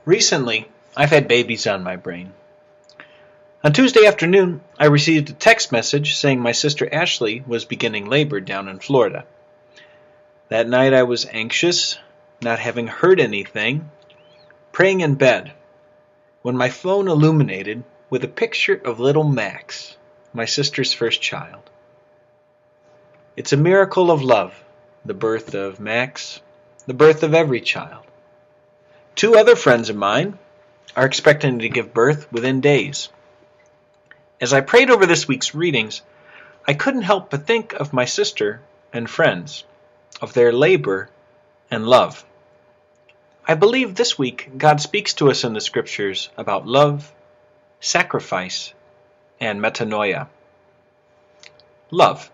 Recently, I've had babies on my brain. On Tuesday afternoon, I received a text message saying my sister Ashley was beginning labor down in Florida. That night I was anxious, not having heard anything, praying in bed, when my phone illuminated with a picture of little Max, my sister's first child. It's a miracle of love, the birth of Max, the birth of every child. Two other friends of mine are expecting to give birth within days. As I prayed over this week's readings, I couldn't help but think of my sister and friends, of their labor and love. I believe this week God speaks to us in the scriptures about love, sacrifice, and metanoia. Love.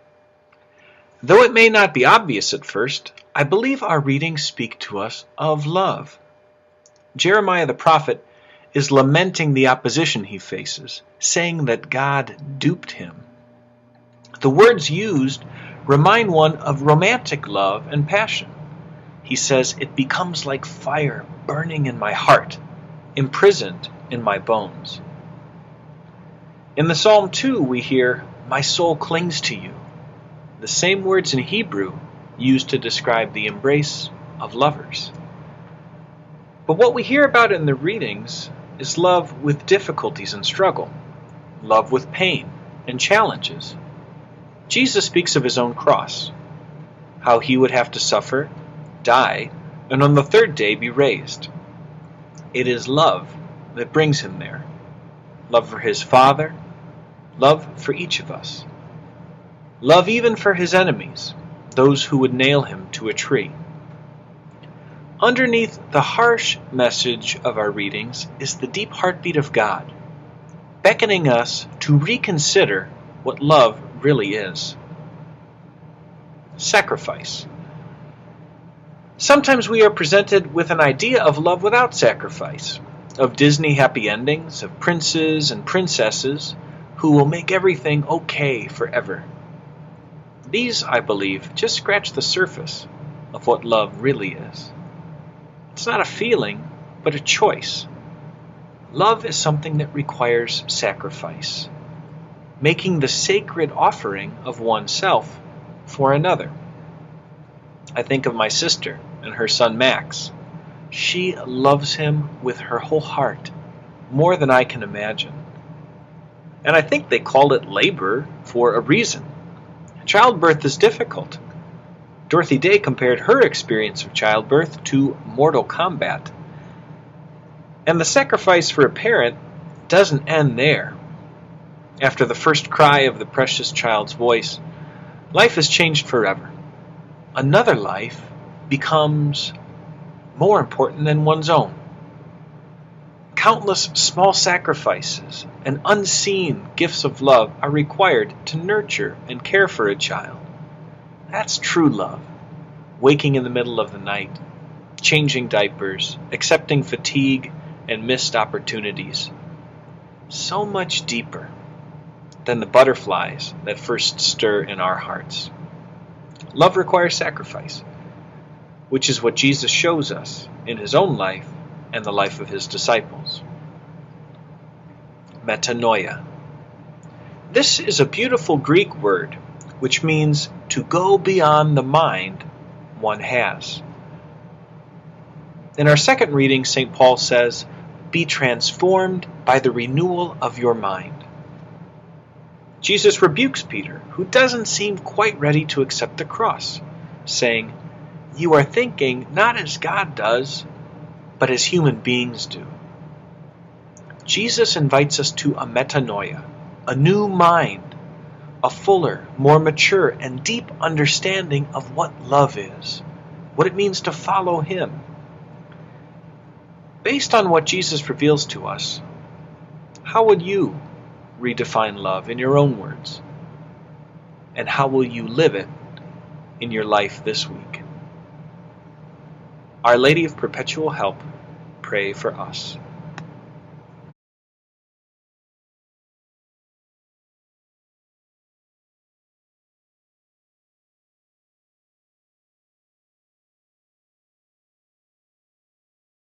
Though it may not be obvious at first, I believe our readings speak to us of love. Jeremiah the prophet is lamenting the opposition he faces, saying that God duped him. The words used remind one of romantic love and passion. He says, "It becomes like fire burning in my heart, imprisoned in my bones." In the Psalm 2 we hear, "My soul clings to you," the same words in Hebrew used to describe the embrace of lovers. But what we hear about in the readings is love with difficulties and struggle, love with pain and challenges. Jesus speaks of his own cross, how he would have to suffer, die, and on the third day be raised. It is love that brings him there. Love for his Father, love for each of us. Love even for his enemies, those who would nail him to a tree. Underneath the harsh message of our readings is the deep heartbeat of God, beckoning us to reconsider what love really is. Sacrifice. Sometimes we are presented with an idea of love without sacrifice, of Disney happy endings, of princes and princesses who will make everything okay forever. These, I believe, just scratch the surface of what love really is. It's not a feeling, but a choice. Love is something that requires sacrifice, making the sacred offering of oneself for another. I think of my sister and her son Max. She loves him with her whole heart, more than I can imagine. And I think they call it labor for a reason. Childbirth is difficult. Dorothy Day compared her experience of childbirth to Mortal Kombat. And the sacrifice for a parent doesn't end there. After the first cry of the precious child's voice, life is changed forever. Another life becomes more important than one's own. Countless small sacrifices and unseen gifts of love are required to nurture and care for a child. That's true love. Waking in the middle of the night, changing diapers, accepting fatigue and missed opportunities. So much deeper than the butterflies that first stir in our hearts. Love requires sacrifice, which is what Jesus shows us in his own life and the life of his disciples. Metanoia. This is a beautiful Greek word which means to go beyond the mind one has. In our second reading, St. Paul says, "Be transformed by the renewal of your mind." Jesus rebukes Peter, who doesn't seem quite ready to accept the cross, saying, "You are thinking not as God does, but as human beings do." Jesus invites us to a metanoia, a new mind, a fuller, more mature, and deep understanding of what love is, what it means to follow him. Based on what Jesus reveals to us, how would you redefine love in your own words? And how will you live it in your life this week? Our Lady of Perpetual Help, pray for us.